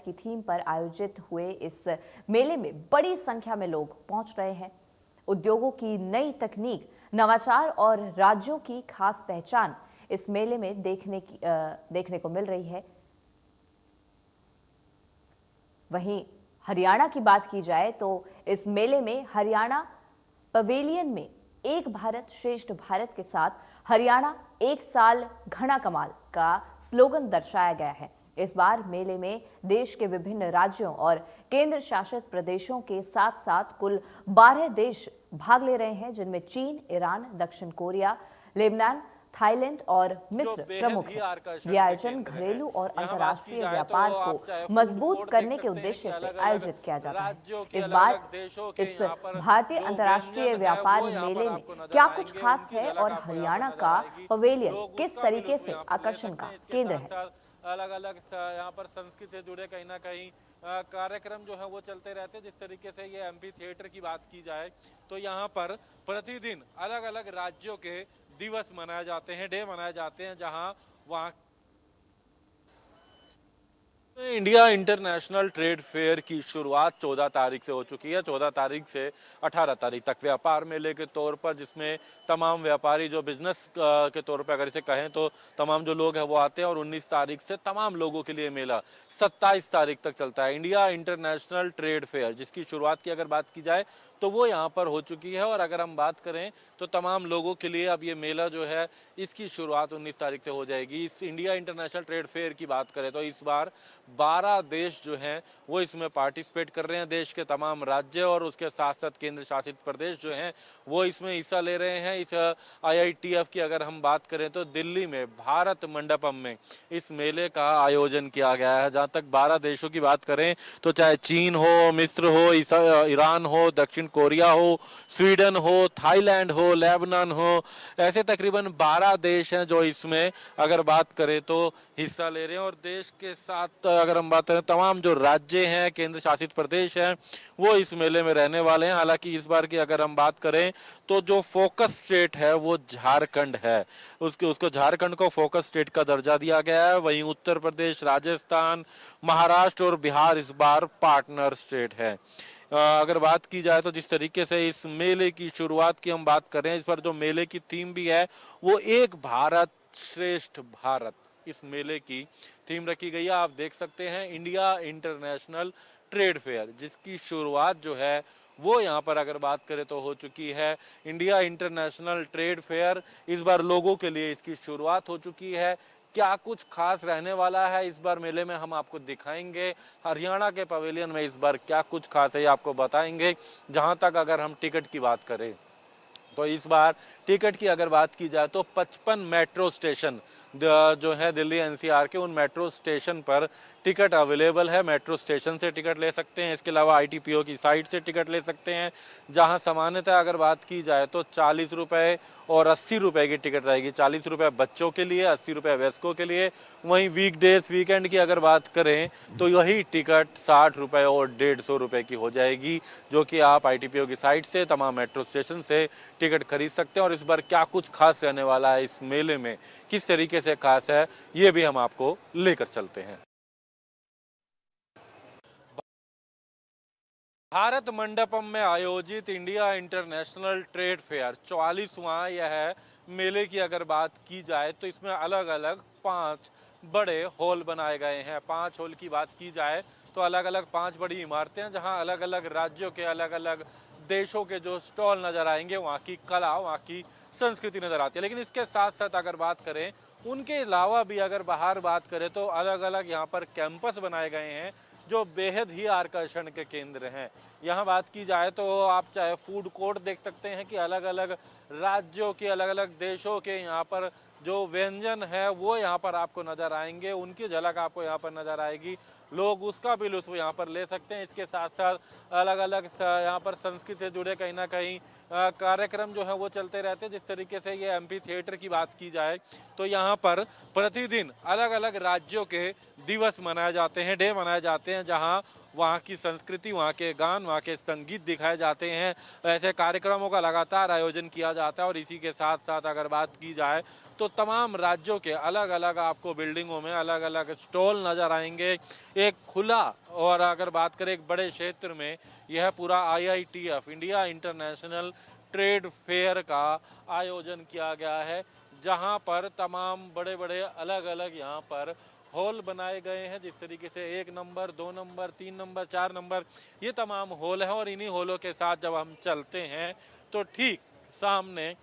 की थीम पर आयोजित हुए इस मेले में बड़ी संख्या में लोग पहुंच रहे हैं। उद्योगों की नई तकनीक, नवाचार और राज्यों की खास पहचान इस मेले में देखने को मिल रही है। वहीं हरियाणा की बात की जाए तो इस मेले में हरियाणा पवेलियन में एक भारत श्रेष्ठ भारत के साथ हरियाणा एक साल घना कमाल का स्लोगन दर्शाया गया है। इस बार मेले में देश के विभिन्न राज्यों और केंद्र शासित प्रदेशों के साथ साथ कुल 12 देश भाग ले रहे हैं, जिनमें चीन, ईरान, दक्षिण कोरिया, लेबनान, थाईलैंड और मिस्र प्रमुख है। ये आयोजन घरेलू और अंतर्राष्ट्रीय व्यापार को मजबूत करने के उद्देश्य से आयोजित किया जाता है। इस बार इस भारतीय अंतर्राष्ट्रीय व्यापार मेले में क्या कुछ खास है और हरियाणा का पवेलियन किस तरीके से आकर्षण का केंद्र है? अलग अलग यहाँ पर संस्कृति से जुड़े कहीं ना कहीं कार्यक्रम जो है वो चलते रहते हैं। जिस तरीके से ये एम्फी थिएटर की बात की जाए तो यहाँ पर प्रतिदिन अलग अलग राज्यों के दिवस मनाए जाते हैं, डे मनाए जाते हैं, जहां वहाँ इंडिया इंटरनेशनल ट्रेड फेयर की शुरुआत 14 तारीख से हो चुकी है। 14 तारीख से 18 तारीख तक व्यापार मेले के तौर पर, जिसमें तमाम व्यापारी जो बिजनेस के तौर पर अगर इसे कहें तो तमाम जो लोग हैं वो आते हैं, और 19 तारीख से तमाम लोगों के लिए मेला 27 तारीख तक चलता है। इंडिया इंटरनेशनल ट्रेड फेयर जिसकी शुरुआत की अगर बात की जाए तो वो यहाँ पर हो चुकी है, और अगर हम बात करें तो तमाम लोगों के लिए अब ये मेला जो है इसकी शुरुआत 19 तारीख से हो जाएगी। इस इंडिया इंटरनेशनल ट्रेड फेयर की बात करें तो इस बार 12 देश जो हैं वो इसमें पार्टिसिपेट कर रहे हैं। देश के तमाम राज्य और उसके साथ साथ केंद्र शासित प्रदेश जो हैं वो इसमें हिस्सा ले रहे हैं। इस IITF की अगर हम बात करें तो दिल्ली में भारत मंडपम में इस मेले का आयोजन किया गया है, जहाँ तक 12 देशों की बात करें तो चाहे चीन हो, मिस्र हो, ईरान हो, दक्षिण कोरिया हो, स्वीडन हो, थाईलैंड हो, लेबनान हो, ऐसे तकरीबन 12 देश हैं जो इसमें अगर बात करें तो हिस्सा ले रहे हैं। और देश के साथ अगर हम बात करें तमाम जो राज्य हैं, केंद्र शासित प्रदेश हैं, वो इस मेले में रहने वाले हैं। हालांकि इस बार की अगर हम बात करें तो जो फोकस स्टेट है वो झारखंड है, उसको झारखंड को फोकस स्टेट का दर्जा दिया गया है। वहीं उत्तर प्रदेश, राजस्थान, महाराष्ट्र और बिहार इस बार पार्टनर स्टेट है। अगर बात की जाए तो जिस तरीके से इस मेले की शुरुआत की हम बात करें, इस पर जो मेले की थीम भी है वो एक भारत श्रेष्ठ भारत इस मेले की थीम रखी गई है। आप देख सकते हैं इंडिया इंटरनेशनल ट्रेड फेयर जिसकी शुरुआत जो है वो यहाँ पर अगर बात करें तो हो चुकी है। इंडिया इंटरनेशनल ट्रेड फेयर इस बार लोगों के लिए इसकी शुरुआत हो चुकी है। क्या कुछ खास रहने वाला है इस बार मेले में हम आपको दिखाएंगे। हरियाणा के पवेलियन में इस बार क्या कुछ खास है आपको बताएंगे। जहां तक अगर हम टिकट की बात करें तो इस बार टिकट की अगर बात की जाए तो 55 मेट्रो स्टेशन जो है दिल्ली NCR के, उन मेट्रो स्टेशन पर टिकट अवेलेबल है। मेट्रो स्टेशन से टिकट ले सकते हैं, इसके अलावा ITPO की साइट से टिकट ले सकते हैं। जहां सामान्यतः अगर बात की जाए तो 40 रुपये और 80 रुपये की टिकट रहेगी। 40 रुपये बच्चों के लिए, 80 रुपये वयस्कों के लिए। वहीं वीकडेज, वीकेंड की अगर बात करें तो यही टिकट 60 रुपये और 150 रुपये की हो जाएगी, जो कि आप ITPO की साइट से तमाम मेट्रो स्टेशन से टिकट खरीद सकते हैं। और इस बार क्या कुछ खास रहने वाला है इस मेले में, किस तरीके से खास है, ये भी हम आपको लेकर चलते हैं। भारत मंडपम में आयोजित इंडिया इंटरनेशनल ट्रेड फेयर 44वां यह मेले की अगर बात की जाए तो इसमें अलग अलग 5 बड़े हॉल बनाए गए हैं। 5 हॉल की बात की जाए तो अलग अलग 5 बड़ी इमारतें हैं, जहां अलग अलग राज्यों के, अलग अलग देशों के जो स्टॉल नजर आएंगे, वहाँ की कला, वहाँ की संस्कृति नजर आती है। लेकिन इसके साथ साथ अगर बात करें उनके अलावा भी अगर बाहर बात करें तो अलग अलग यहाँ पर कैंपस बनाए गए हैं जो बेहद ही आकर्षण के केंद्र हैं। यहाँ बात की जाए तो आप चाहे फूड कोर्ट देख सकते हैं कि अलग अलग राज्यों के, अलग अलग देशों के यहाँ पर जो व्यंजन है वो यहाँ पर आपको नज़र आएंगे, उनकी झलक आपको यहाँ पर नज़र आएगी। लोग उसका भी लुत्फ यहाँ पर ले सकते हैं। इसके साथ साथ अलग अलग यहाँ पर संस्कृति से जुड़े कहीं ना कहीं कार्यक्रम जो है वो चलते रहते हैं। जिस तरीके से ये एमपी थिएटर की बात की जाए तो यहाँ पर प्रतिदिन अलग अलग राज्यों के दिवस मनाए जाते हैं, डे मनाए जाते हैं, जहाँ वहाँ की संस्कृति, वहाँ के गान, वहाँ के संगीत दिखाए जाते हैं। ऐसे कार्यक्रमों का लगातार आयोजन किया जाता है। और इसी के साथ साथ अगर बात की जाए तो तमाम राज्यों के अलग अलग आपको बिल्डिंगों में अलग अलग स्टॉल नज़र आएंगे। एक खुला, और अगर बात करें एक बड़े क्षेत्र में, यह पूरा IITF India international trade fair का आयोजन किया गया है, जहां पर तमाम बड़े बड़े अलग अलग यहाँ पर हॉल बनाए गए हैं। जिस तरीके से 1 नंबर, 2 नंबर, 3 नंबर, 4 नंबर, ये तमाम हॉल है। और इन्हीं हॉलों के साथ जब हम चलते हैं तो ठीक सामने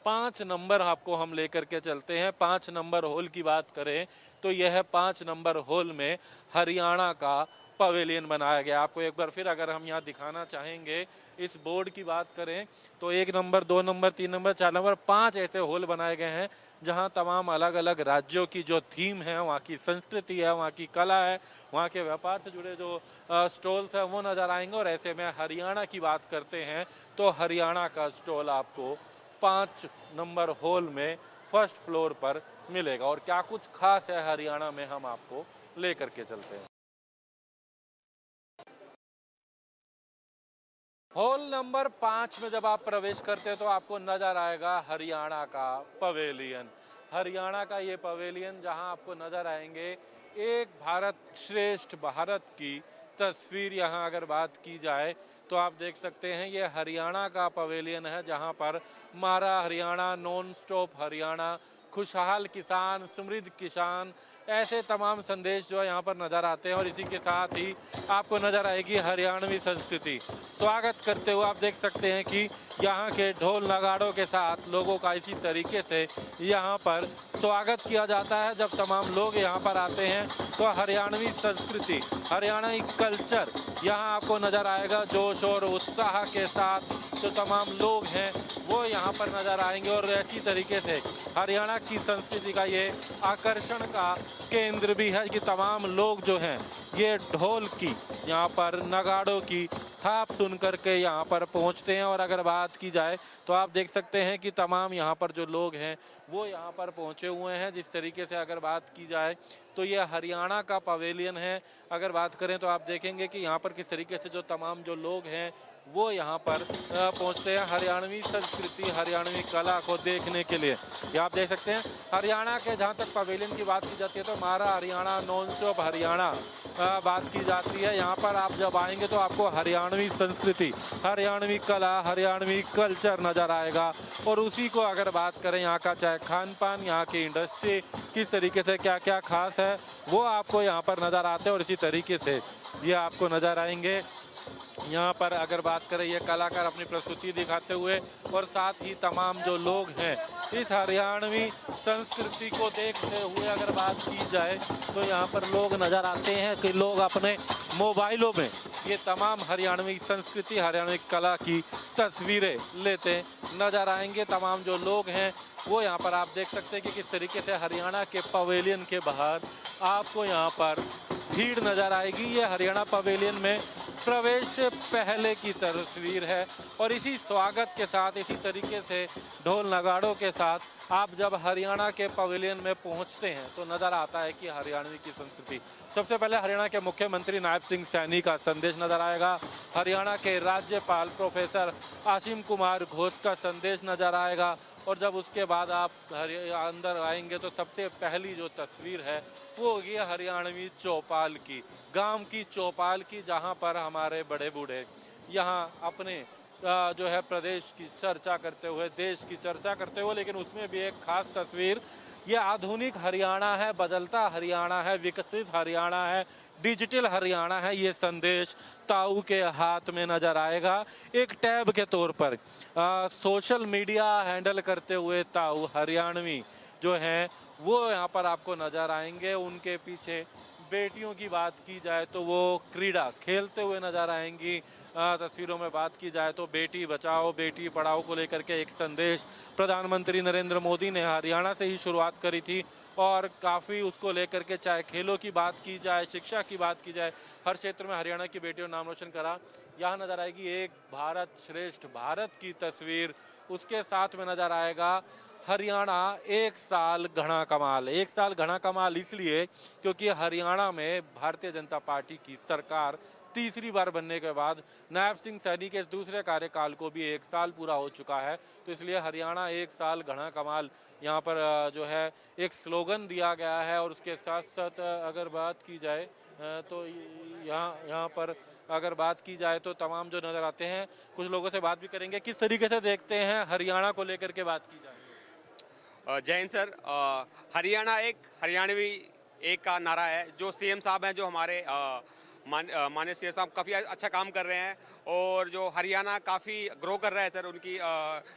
5 नंबर आपको हम लेकर के चलते हैं। 5 नंबर हॉल की बात करें तो यह 5 नंबर हॉल में हरियाणा का पवेलियन बनाया गया। आपको एक बार फिर अगर हम यहाँ दिखाना चाहेंगे, इस बोर्ड की बात करें तो 1 नंबर, 2 नंबर, 3 नंबर, 4 नंबर, 5 ऐसे हॉल बनाए गए हैं जहाँ तमाम अलग अलग राज्यों की जो थीम है, वहाँ की संस्कृति है, वहाँ की कला है, वहाँ के व्यापार से जुड़े जो स्टॉल्स हैं वो नज़र आएंगे। और ऐसे में हरियाणा की बात करते हैं तो हरियाणा का स्टॉल आपको 5 नंबर हॉल में फर्स्ट फ्लोर पर मिलेगा। और क्या कुछ खास है हरियाणा में, हम आपको लेकर के चलते हैं। हॉल नंबर 5 में जब आप प्रवेश करते हैं तो आपको नजर आएगा हरियाणा का पवेलियन। हरियाणा का ये पवेलियन, जहां आपको नजर आएंगे एक भारत श्रेष्ठ भारत की तस्वीर। यहाँ अगर बात की जाए तो आप देख सकते हैं ये हरियाणा का पवेलियन है, जहां पर मारा हरियाणा, नॉन स्टॉप हरियाणा, खुशहाल किसान, समृद्ध किसान, ऐसे तमाम संदेश जो है यहाँ पर नज़र आते हैं। और इसी के साथ ही आपको नज़र आएगी हरियाणवी संस्कृति। स्वागत करते हुए आप देख सकते हैं कि यहाँ के ढोल नगाड़ों के साथ लोगों का इसी तरीके से यहाँ पर स्वागत किया जाता है। जब तमाम लोग यहाँ पर आते हैं तो हरियाणवी संस्कृति, हरियाणवी कल्चर यहाँ आपको नज़र आएगा। जोश और उत्साह के साथ जो तमाम लोग हैं वो यहाँ पर नज़र आएंगे। और ऐसी तरीके से हरियाणा की संस्कृति का ये आकर्षण का केंद्र भी है कि तमाम लोग जो हैं ये ढोल की, यहाँ पर नगाड़ों की थाप सुन करके यहाँ पर पहुँचते हैं। और अगर बात की जाए तो आप देख सकते हैं कि तमाम यहाँ पर जो लोग हैं वो यहाँ पर पहुँचे हुए हैं। जिस तरीके से अगर बात की जाए तो ये हरियाणा का पवेलियन है। अगर बात करें तो आप देखेंगे कि यहाँ पर किस तरीके से जो तमाम जो लोग हैं वो यहाँ पर पहुँचते हैं हरियाणवी संस्कृति, हरियाणवी कला को देखने के लिए। ये आप देख सकते हैं हरियाणा के, जहाँ तक पवेलियन की बात की जाती है तो मारा हरियाणा, नॉन स्टॉप हरियाणा बात की जाती है। यहाँ पर आप जब आएंगे तो आपको हरियाणवी संस्कृति, हरियाणवी कला, हरियाणवी कल्चर नज़र आएगा। और उसी को अगर बात करें यहाँ का चाहे खान पान, यहाँ की इंडस्ट्री किस तरीके से क्या क्या खास है वो आपको यहाँ पर नज़र आते हैं। और इसी तरीके से ये आपको नज़र आएंगे यहाँ पर अगर बात करें ये कलाकार अपनी प्रस्तुति दिखाते हुए। और साथ ही तमाम जो लोग हैं इस हरियाणवी संस्कृति को देखते हुए अगर बात की जाए तो यहाँ पर लोग नज़र आते हैं कि लोग अपने मोबाइलों में ये तमाम हरियाणवी संस्कृति, हरियाणवी कला की तस्वीरें लेते नज़र आएंगे। तमाम जो लोग हैं वो यहाँ पर आप देख सकते हैं कि किस तरीके से हरियाणा के पवेलियन के बाहर आपको यहाँ पर भीड़ नज़र आएगी। ये हरियाणा पवेलियन में प्रवेश से पहले की तस्वीर है। और इसी स्वागत के साथ, इसी तरीके से ढोल नगाड़ों के साथ आप जब हरियाणा के पवेलियन में पहुंचते हैं तो नज़र आता है कि हरियाणवी की संस्कृति। सबसे पहले हरियाणा के मुख्यमंत्री नायब सिंह सैनी का संदेश नज़र आएगा। हरियाणा के राज्यपाल प्रोफेसर आसिम कुमार घोष का संदेश नज़र आएगा। और जब उसके बाद आप अंदर आएंगे तो सबसे पहली जो तस्वीर है वो होगी हरियाणवी चौपाल की, गांव की चौपाल की, जहां पर हमारे बड़े बूढ़े यहाँ अपने जो है प्रदेश की चर्चा करते हुए, देश की चर्चा करते हुए, लेकिन उसमें भी एक खास तस्वीर, ये आधुनिक हरियाणा है, बदलता हरियाणा है, विकसित हरियाणा है, डिजिटल हरियाणा है। ये संदेश ताऊ के हाथ में नज़र आएगा एक टैब के तौर पर। सोशल मीडिया हैंडल करते हुए ताऊ हरियाणवी जो हैं वो यहाँ पर आपको नज़र आएंगे। उनके पीछे बेटियों की बात की जाए तो वो क्रीड़ा खेलते हुए नजर आएंगी। तस्वीरों में बात की जाए तो बेटी बचाओ बेटी पढ़ाओ को लेकर के एक संदेश प्रधानमंत्री नरेंद्र मोदी ने हरियाणा से ही शुरुआत करी थी और काफ़ी उसको लेकर के, चाहे खेलों की बात की जाए, शिक्षा की बात की जाए, हर क्षेत्र में हरियाणा की बेटियों ने नाम रोशन करा। यहाँ नजर आएगी एक भारत श्रेष्ठ भारत की तस्वीर, उसके साथ में नजर आएगा हरियाणा एक साल घना कमाल। एक साल घना कमाल इसलिए क्योंकि हरियाणा में भारतीय जनता पार्टी की सरकार तीसरी बार बनने के बाद नायब सिंह सैनी के दूसरे कार्यकाल को भी एक साल पूरा हो चुका है, तो इसलिए हरियाणा एक साल घना कमाल यहाँ पर जो है एक स्लोगन दिया गया है। और उसके साथ साथ अगर बात की जाए तो यहाँ पर अगर बात की जाए तो तमाम जो नज़र आते हैं, कुछ लोगों से बात भी करेंगे किस तरीके से देखते हैं हरियाणा को लेकर के बात की जाए। जय हिंद सर। हरियाणा एक हरियाणवी एक का नारा है। जो सीएम साहब हैं, जो हमारे माननीय सीएम साहब काफ़ी अच्छा काम कर रहे हैं और जो हरियाणा काफ़ी ग्रो कर रहा है सर उनकी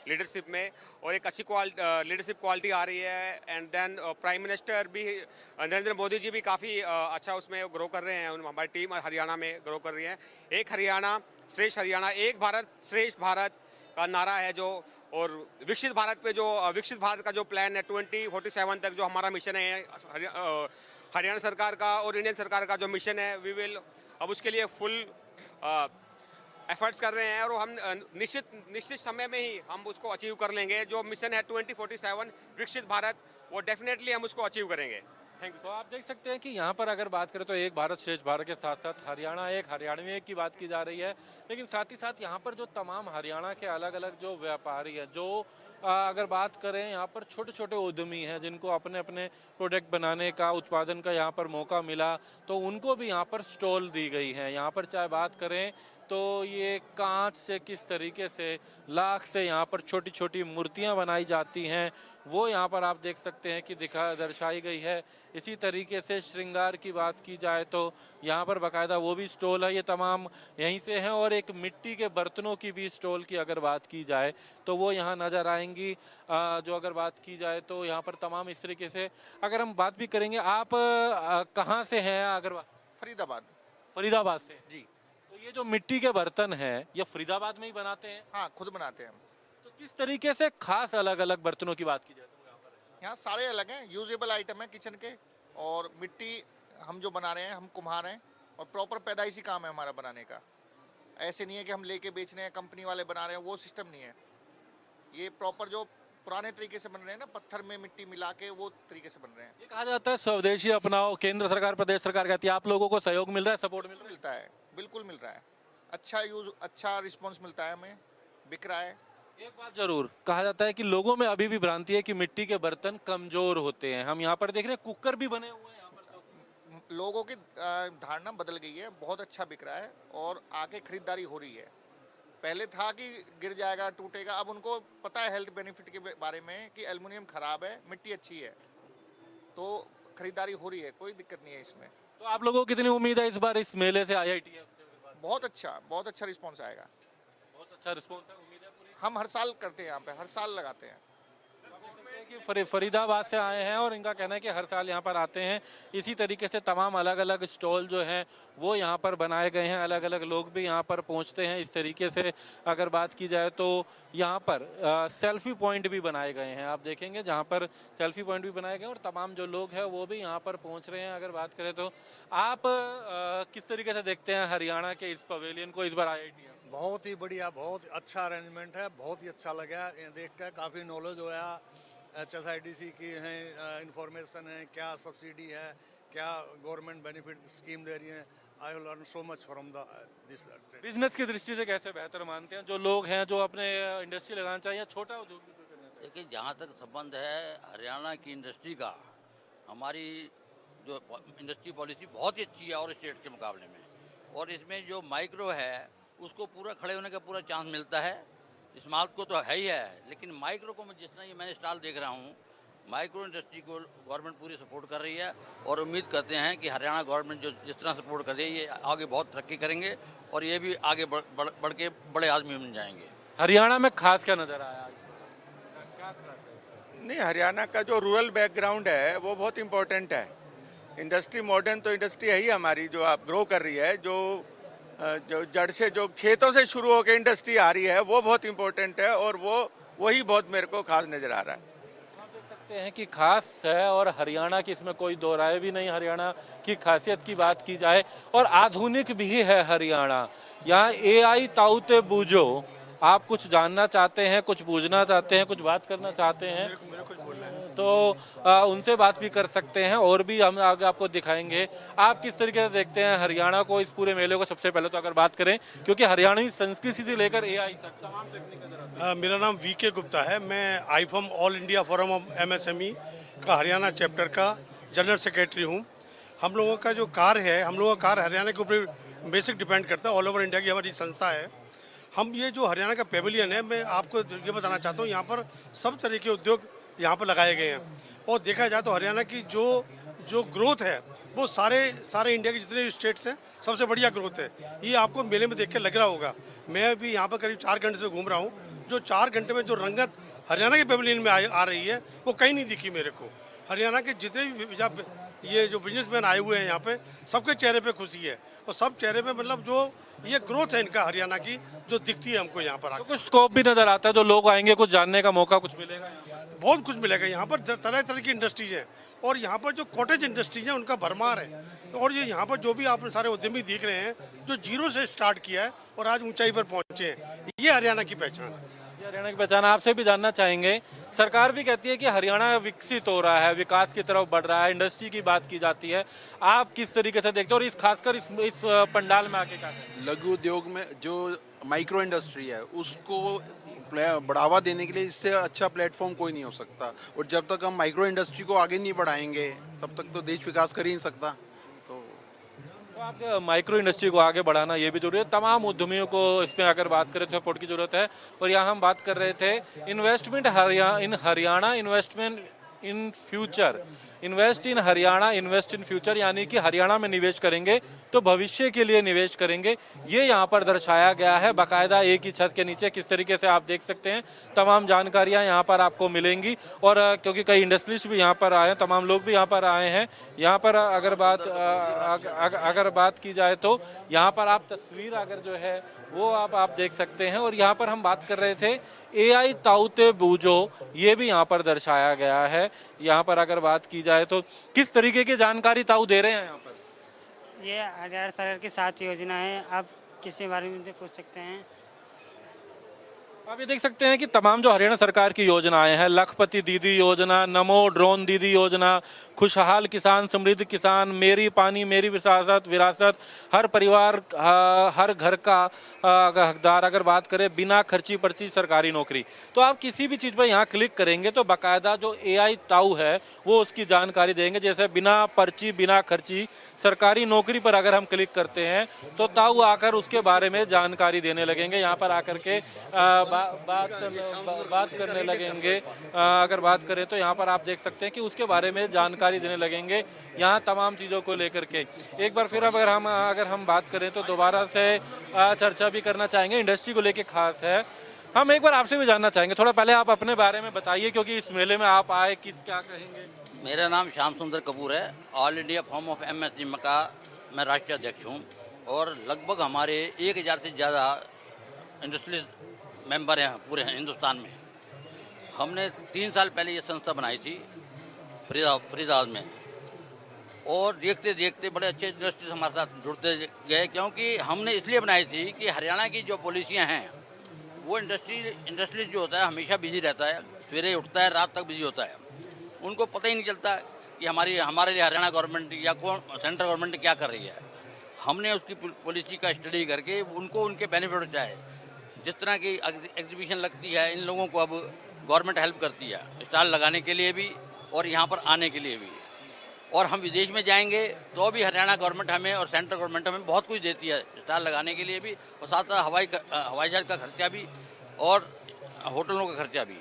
लीडरशिप में, और एक अच्छी लीडरशिप क्वालिटी आ रही है। एंड देन प्राइम मिनिस्टर भी नरेंद्र मोदी जी भी काफ़ी अच्छा उसमें ग्रो कर रहे हैं। हमारी टीम हरियाणा में ग्रो कर रही है। एक हरियाणा श्रेष्ठ हरियाणा, एक भारत श्रेष्ठ भारत का नारा है जो, और विकसित भारत पे जो विकसित भारत का जो प्लान है 2047 तक जो हमारा मिशन है हरियाणा सरकार का और इंडियन सरकार का जो मिशन है, वी विल अब उसके लिए फुल एफर्ट्स कर रहे हैं और हम निश्चित समय में ही हम उसको अचीव कर लेंगे। जो मिशन है 2047 विकसित भारत, वो डेफिनेटली हम उसको अचीव करेंगे। Thank you. तो आप देख सकते हैं कि यहाँ पर अगर बात करें तो एक भारत श्रेष्ठ भारत के साथ साथ हरियाणा एक हरियाणवी एक की बात की जा रही है, लेकिन साथ ही साथ यहाँ पर जो तमाम हरियाणा के अलग अलग जो व्यापारी हैं, जो अगर बात करें यहाँ पर छोटे छोटे उद्यमी हैं जिनको अपने अपने प्रोडक्ट बनाने का उत्पादन का यहाँ पर मौका मिला, तो उनको भी यहाँ पर स्टॉल दी गई है। यहाँ पर चाहे बात करें तो ये कांच से किस तरीके से लाख से यहाँ पर छोटी छोटी मूर्तियाँ बनाई जाती हैं, वो यहाँ पर आप देख सकते हैं कि दर्शाई गई है। इसी तरीके से श्रृंगार की बात की जाए तो यहाँ पर बाकायदा वो भी स्टॉल है, ये तमाम यहीं से हैं। और एक मिट्टी के बर्तनों की भी स्टॉल की अगर बात की जाए तो वो यहाँ नज़र आएंगी। जो अगर बात की जाए तो यहाँ पर तमाम इस तरीके से अगर हम बात भी करेंगे। आप कहाँ से हैं? अगर फरीदाबाद। फरीदाबाद से जी। तो ये जो मिट्टी के बर्तन हैं ये फरीदाबाद में ही बनाते हैं? हाँ, खुद बनाते हैं हम। तो किस तरीके से खास अलग अलग बर्तनों की बात की जाए तो यहाँ पर यहाँ सारे अलग हैं, यूजेबल आइटम है किचन के, और मिट्टी हम जो बना रहे हैं हम कुम्हार हैं और प्रॉपर पैदाइशी काम है हमारा बनाने का। ऐसे नहीं है कि हम लेके बेच रहे हैं, कंपनी वाले बना रहे हैं, वो सिस्टम नहीं है। ये प्रॉपर जो पुराने तरीके से बन रहे हैं ना, पत्थर में मिट्टी मिला के, वो तरीके से बन रहे हैं। ये कहा जाता है स्वदेशी अपनाओ, केंद्र सरकार प्रदेश सरकार कहती है, आप लोगों को सहयोग मिल रहा है, सपोर्ट मिल रहा है? मिलता है, बिल्कुल मिल रहा है। अच्छा रिस्पॉन्स मिलता है हमें, बिक रहा है। एक बात जरूर कहा जाता है कि लोगों में अभी भी भ्रांति है कि मिट्टी के बर्तन कमजोर होते हैं। हम यहाँ पर देख रहे हैं कुकर भी बने हुए हैं यहाँ पर। तो लोगों की धारणा बदल गई है, बहुत अच्छा बिक रहा है और आगे खरीदारी हो रही है। पहले था कि गिर जाएगा टूटेगा, अब उनको पता है हेल्थ बेनिफिट के बारे में कि एल्युमिनियम खराब है, मिट्टी अच्छी है, तो खरीदारी हो रही है, कोई दिक्कत नहीं है इसमें। तो आप लोगों को कितनी उम्मीद है इस बार इस मेले से IITF से? बहुत अच्छा रिस्पॉन्स आएगा। बहुत अच्छा रिस्पॉन्स है, उम्मीद है पूरी। हम हर साल करते हैं, यहाँ पे हर साल लगाते हैं। कि फरीदाबाद से आए हैं और इनका कहना है कि हर साल यहाँ पर आते हैं। इसी तरीके से तमाम अलग अलग स्टॉल जो हैं वो यहाँ पर बनाए गए हैं, अलग अलग लोग भी यहाँ पर पहुँचते हैं। इस तरीके से अगर बात की जाए तो यहाँ पर सेल्फी पॉइंट भी बनाए गए हैं, आप देखेंगे जहाँ पर सेल्फी पॉइंट भी बनाए गए हैं और तमाम जो लोग हैं वो भी यहाँ पर पहुँच रहे हैं। अगर बात करें तो आप किस तरीके से देखते हैं हरियाणा के इस पवेलियन को इस बार IITF? बहुत ही बढ़िया, बहुत अच्छा अरेंजमेंट है, बहुत ही अच्छा लगा ये देख कर। काफ़ी नॉलेज होया, HSIDC की है इंफॉर्मेशन है, क्या सब्सिडी है, क्या गवर्नमेंट बेनिफिट स्कीम दे रही है। I will learn so much from this. Business की दृष्टि से कैसे बेहतर मानते हैं जो लोग हैं जो अपने इंडस्ट्री लगाना चाहिए या छोटा उद्योग भी कोई करना चाहिए? देखिए, जहाँ तक संबंध है हरियाणा की इंडस्ट्री का, हमारी जो इंडस्ट्री पॉलिसी बहुत ही अच्छी है और स्टेट के मुकाबले में। और इसमें जो माइक्रो है उसको पूरा खड़े होने का पूरा चांस मिलता है। स्मॉल को तो है ही है, लेकिन माइक्रो को मैं जिस तरह ये मैंने स्टॉल देख रहा हूँ, माइक्रो इंडस्ट्री को गवर्नमेंट पूरी सपोर्ट कर रही है और उम्मीद करते हैं कि हरियाणा गवर्नमेंट जो जिस तरह सपोर्ट कर रही है ये आगे बहुत तरक्की करेंगे और ये भी आगे बढ़ के बड़े आदमी बन जाएंगे। हरियाणा में खास क्या नजर आया? क्या खास है? नहीं, हरियाणा का जो रूरल बैकग्राउंड है वो बहुत इम्पोर्टेंट है। इंडस्ट्री मॉडर्न तो इंडस्ट्री है ही हमारी, जो आप ग्रो कर रही है, जो जड़ से, जो खेतों से शुरू होकर इंडस्ट्री आ रही है, वो बहुत इंपॉर्टेंट है और वही बहुत मेरे को खास नज़र आ रहा है। सकते हैं कि खास है और हरियाणा की इसमें कोई दो राय भी नहीं। हरियाणा की खासियत की बात की जाए और आधुनिक भी है हरियाणा। यहाँ AI ताऊते बूझो, आप कुछ जानना चाहते हैं, कुछ पूछना चाहते हैं, कुछ बात करना चाहते हैं तो उनसे बात भी कर सकते हैं और भी हम आगे आपको दिखाएंगे। आप किस तरीके से देखते हैं हरियाणा को, इस पूरे मेले को? सबसे पहले तो अगर बात करें, क्योंकि हरियाणवी संस्कृति से लेकर AI तक तमाम टेक्निकल। मेरा नाम VK गुप्ता है। मैं आईफॉम all India forum of MSME का हरियाणा चैप्टर का जनरल सेक्रेटरी हूँ। हम लोगों का जो कार्य है, हम लोगों का कार्य हरियाणा के ऊपर बेसिक डिपेंड करता है। ऑल ओवर इंडिया की हमारी संस्था है। हम ये जो हरियाणा का पेविलियन है, मैं आपको ये बताना चाहता हूँ, यहाँ पर सब तरह के उद्योग यहाँ पर लगाए गए हैं। और देखा जाए तो हरियाणा की जो ग्रोथ है वो सारे इंडिया के जितने स्टेट्स हैं सबसे बढ़िया ग्रोथ है। ये आपको मेले में देख के लग रहा होगा। मैं भी यहाँ पर करीब 4 घंटे से घूम रहा हूँ। जो 4 घंटे में जो रंगत हरियाणा के पेविलियन में आ रही है वो कहीं नहीं दिखी मेरे को। हरियाणा के जितने भी ये जो बिजनेसमैन आए हुए हैं यहाँ पे, सबके चेहरे पे खुशी है और सब चेहरे पे मतलब जो ये ग्रोथ है इनका हरियाणा की जो दिखती है हमको यहाँ पर। तो कुछ स्कोप भी नजर आता है, जो लोग आएंगे कुछ जानने का मौका कुछ मिलेगा? बहुत कुछ मिलेगा यहाँ पर। तरह तरह की इंडस्ट्रीज हैं और यहाँ पर जो कॉटेज इंडस्ट्रीज हैं उनका भरमार है। और ये यहाँ पर जो भी आप सारे उद्यमी देख रहे हैं जो जीरो से स्टार्ट किया है और आज ऊंचाई पर पहुंचे हैं, ये हरियाणा की पहचान है। हरियाणा की पहचान। आपसे भी जानना चाहेंगे, सरकार भी कहती है कि हरियाणा विकसित हो रहा है, विकास की तरफ बढ़ रहा है, इंडस्ट्री की बात की जाती है, आप किस तरीके से देखते हैं? और इस खासकर इस पंडाल में आके क्या कहते हैं? लघु उद्योग में जो माइक्रो इंडस्ट्री है उसको बढ़ावा देने के लिए इससे अच्छा प्लेटफॉर्म कोई नहीं हो सकता। और जब तक हम माइक्रो इंडस्ट्री को आगे नहीं बढ़ाएंगे तब तक तो देश विकास कर ही नहीं सकता। तो आपके माइक्रो इंडस्ट्री को आगे बढ़ाना ये भी जरूरी है। तमाम उद्यमियों को इसमें अगर बात करें तो सपोर्ट की जरूरत है। और यहाँ हम बात कर रहे थे investment Haryana, investment in future, invest in Haryana, invest in future, यानी कि हरियाणा में निवेश करेंगे तो भविष्य के लिए निवेश करेंगे। ये यहाँ पर दर्शाया गया है बाकायदा एक ही छत के नीचे। किस तरीके से आप देख सकते हैं, तमाम जानकारियाँ यहाँ पर आपको मिलेंगी। और क्योंकि कई इंडस्ट्रियलिस्ट भी यहाँ पर आए हैं, तमाम लोग भी यहाँ पर आए हैं। यहाँ पर अगर बात की जाए तो यहाँ पर आप तस्वीर अगर जो है वो आप देख सकते हैं। और यहाँ पर हम बात कर रहे थे AI ताऊते बूझो, ये भी यहाँ पर दर्शाया गया है। यहाँ पर अगर बात की जाए तो किस तरीके की जानकारी ताऊ दे रहे हैं यहाँ पर? ये हरियाणा सरकार की 7 योजना है। आप किसी बारे में पूछ सकते हैं। आप ये देख सकते हैं कि तमाम जो हरियाणा सरकार की योजनाएं हैं, लखपति दीदी योजना, नमो ड्रोन दीदी योजना, खुशहाल किसान, समृद्ध किसान, मेरी पानी मेरी विरासत, हर परिवार हर घर का हकदार, अगर बात करें बिना खर्ची पर्ची सरकारी नौकरी, तो आप किसी भी चीज़ पर यहाँ क्लिक करेंगे तो बाकायदा जो AI ताऊ है वो उसकी जानकारी देंगे। जैसे बिना पर्ची बिना खर्ची सरकारी नौकरी पर अगर हम क्लिक करते हैं तो ताऊ आकर उसके बारे में जानकारी देने लगेंगे। यहाँ पर आकर के बात करने लगेंगे। अगर बात करें तो यहाँ पर आप देख सकते हैं कि उसके बारे में जानकारी देने लगेंगे यहाँ तमाम चीज़ों को लेकर के। एक बार फिर अगर हम बात करें तो दोबारा से चर्चा भी करना चाहेंगे, इंडस्ट्री को लेके खास है। हम एक बार आपसे भी जानना चाहेंगे, थोड़ा पहले आप अपने बारे में बताइए, क्योंकि इस मेले में आप आए, क्या कहेंगे? मेरा नाम श्याम सुंदर कपूर है। All India forum of MSME का मैं राष्ट्रीय अध्यक्ष हूँ और लगभग हमारे 1000 से ज़्यादा इंडस्ट्रियल मेंबर हैं पूरे हिंदुस्तान में। हमने 3 साल पहले ये संस्था बनाई थी फरीदाबाद में और देखते देखते बड़े अच्छे इंडस्ट्रीज हमारे साथ जुड़ते गए, क्योंकि हमने इसलिए बनाई थी कि हरियाणा की जो पॉलिसियाँ हैं वो इंडस्ट्रीज जो होता है हमेशा बिजी रहता है, सवेरे उठता है रात तक बिजी होता है, उनको पता ही नहीं चलता कि हमारे लिए हरियाणा गवर्नमेंट या सेंट्रल गवर्नमेंट क्या कर रही है। हमने उसकी पॉलिसी का स्टडी करके उनको उनके बेनिफिट चाहे, जिस तरह की एग्जीबिशन लगती है इन लोगों को अब गवर्नमेंट हेल्प करती है स्टॉल लगाने के लिए भी और यहाँ पर आने के लिए भी। और हम विदेश में जाएंगे तो भी हरियाणा गवर्नमेंट हमें और सेंट्रल गवर्नमेंट हमें बहुत कुछ देती है स्टॉल लगाने के लिए भी, और साथ साथ हवाई जहाज का खर्चा भी और होटलों का खर्चा भी।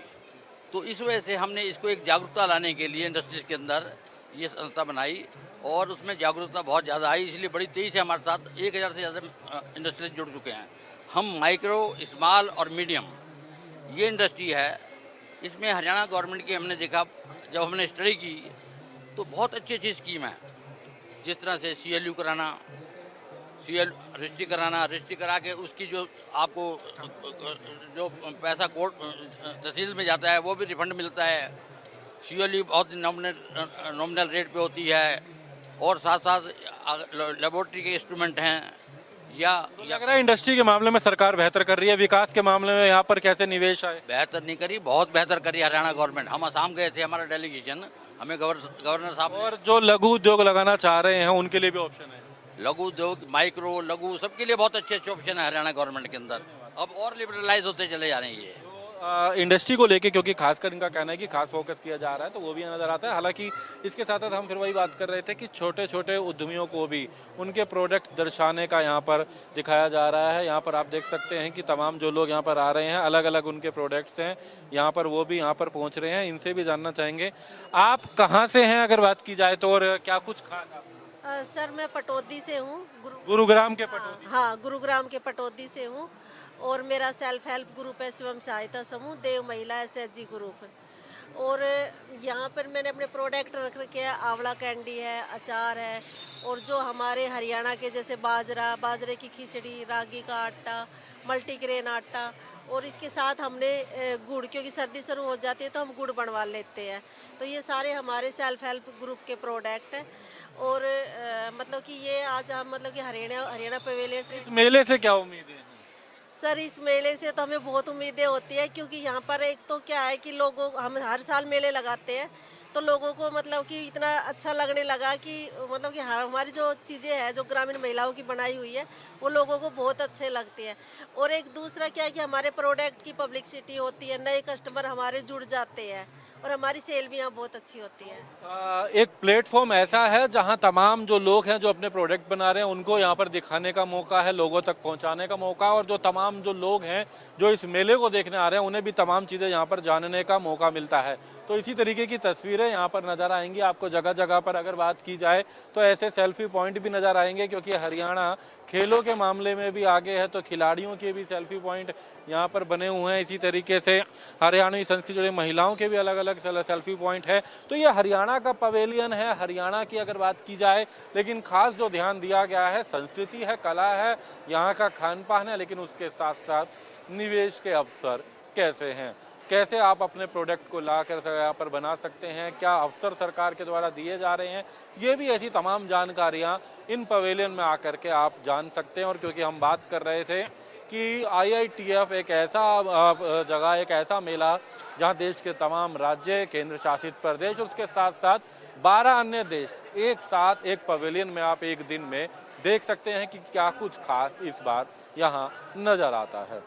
तो इस वजह से हमने इसको एक जागरूकता लाने के लिए इंडस्ट्रीज के अंदर ये संस्था बनाई और उसमें जागरूकता बहुत ज़्यादा आई, इसलिए बड़ी तेज़ी से हमारे साथ 1000 से ज़्यादा इंडस्ट्रीज जुड़ चुके हैं। हम माइक्रो, स्मॉल और मीडियम ये इंडस्ट्री है, इसमें हरियाणा गवर्नमेंट की हमने देखा, जब हमने स्टडी की तो बहुत अच्छी अच्छी स्कीम है जिस तरह से CLU कराना, रजिस्ट्री कराना, रजिस्ट्री करा के उसकी जो आपको जो पैसा कोर्ट तहसील में जाता है वो भी रिफंड मिलता है। CLU बहुत नॉमिनल रेट पे होती है, और साथ साथ लेबोरेटरी के इंस्ट्रूमेंट हैं। लग रहा है इंडस्ट्री के मामले में सरकार बेहतर कर रही है, विकास के मामले में यहाँ पर कैसे निवेश आए? बेहतर नहीं करी, बहुत बेहतर करी हरियाणा गवर्नमेंट। हम असम गए थे, हमारा डेलीगेशन, हमें गवर्नर साहब और जो लघु उद्योग लगाना चाह रहे हैं उनके लिए भी ऑप्शन है? लघु उद्योग, माइक्रो, लघु, सबके लिए बहुत अच्छे अच्छे ऑप्शन है हरियाणा गवर्नमेंट के अंदर। अब और लिबरलाइज होते चले जा रहे हैं ये। इंडस्ट्री को लेके, क्योंकि खासकर इनका कहना है कि खास फोकस किया जा रहा है, तो वो भी नज़र आता है। हालांकि इसके साथ साथ हम फिर वही बात कर रहे थे कि छोटे छोटे उद्यमियों को भी उनके प्रोडक्ट दर्शाने का यहाँ पर दिखाया जा रहा है। यहाँ पर आप देख सकते हैं कि तमाम जो लोग यहाँ पर आ रहे हैं, अलग अलग उनके प्रोडक्ट्स हैं यहाँ पर, वो भी यहाँ पर पहुँच रहे हैं। इनसे भी जानना चाहेंगे, आप कहाँ से हैं अगर बात की जाए तो, और क्या कुछ सर मैं पटौदी से हूँ, गुरुग्राम के पटौदी? हाँ, गुरुग्राम के पटौदी से हूँ, और मेरा सेल्फ हेल्प ग्रुप है स्वयं सहायता समूह देव महिला SHG ग्रुप। और यहाँ पर मैंने अपने प्रोडक्ट रख रखे हैं, आंवला कैंडी है, अचार है, और जो हमारे हरियाणा के जैसे बाजरे की खिचड़ी, रागी का आटा, मल्टीग्रेन आटा, और इसके साथ हमने गुड़, क्योंकि सर्दी शुरू हो जाती है तो हम गुड़ बनवा लेते हैं। तो ये सारे हमारे सेल्फ हेल्प ग्रुप के प्रोडक्ट हैं। और मतलब कि ये आज हम मतलब कि हरियाणा पवेलियन। इस मेले से क्या उम्मीदें हैं? सर इस मेले से तो हमें बहुत उम्मीदें होती है, क्योंकि यहाँ पर एक तो क्या है कि हम हर साल मेले लगाते हैं, तो लोगों को मतलब कि इतना अच्छा लगने लगा कि मतलब कि हमारी जो चीज़ें हैं जो ग्रामीण महिलाओं की बनाई हुई है वो लोगों को बहुत अच्छे लगती है। और एक दूसरा क्या है कि हमारे प्रोडक्ट की पब्लिसिटी होती है, नए कस्टमर हमारे जुड़ जाते हैं, और हमारी सेल भी यहाँ बहुत अच्छी होती है। एक प्लेटफॉर्म ऐसा है जहां तमाम जो लोग हैं जो अपने प्रोडक्ट बना रहे हैं उनको यहाँ पर दिखाने का मौका है, लोगों तक पहुंचाने का मौका, और जो तमाम जो लोग हैं जो इस मेले को देखने आ रहे हैं उन्हें भी तमाम चीज़ें यहाँ पर जानने का मौका मिलता है। तो इसी तरीके की तस्वीरें यहाँ पर नज़र आएंगी आपको जगह जगह पर। अगर बात की जाए तो ऐसे सेल्फी पॉइंट भी नज़र आएंगे, क्योंकि हरियाणा खेलों के मामले में भी आगे है, तो खिलाड़ियों के भी सेल्फी पॉइंट यहाँ पर बने हुए हैं। इसी तरीके से हरियाणवी संस्कृति से जुड़े महिलाओं के भी अलग अलग सेल्फी पॉइंट है। तो ये हरियाणा का पवेलियन है, हरियाणा की अगर बात की जाए, लेकिन खास जो ध्यान दिया गया है संस्कृति है, कला है, यहाँ का खान पान है, लेकिन उसके साथ साथ निवेश के अवसर कैसे हैं, कैसे आप अपने प्रोडक्ट को ला कर यहाँ पर बना सकते हैं, क्या अवसर सरकार के द्वारा दिए जा रहे हैं, ये भी ऐसी तमाम जानकारियाँ इन पवेलियन में आकर के आप जान सकते हैं। और क्योंकि हम बात कर रहे थे कि IITF एक ऐसा जगह, एक ऐसा मेला जहां देश के तमाम राज्य, केंद्र शासित प्रदेश, उसके साथ साथ 12 अन्य देश एक साथ एक पवेलियन में आप एक दिन में देख सकते हैं कि क्या कुछ खास इस बार यहाँ नज़र आता है।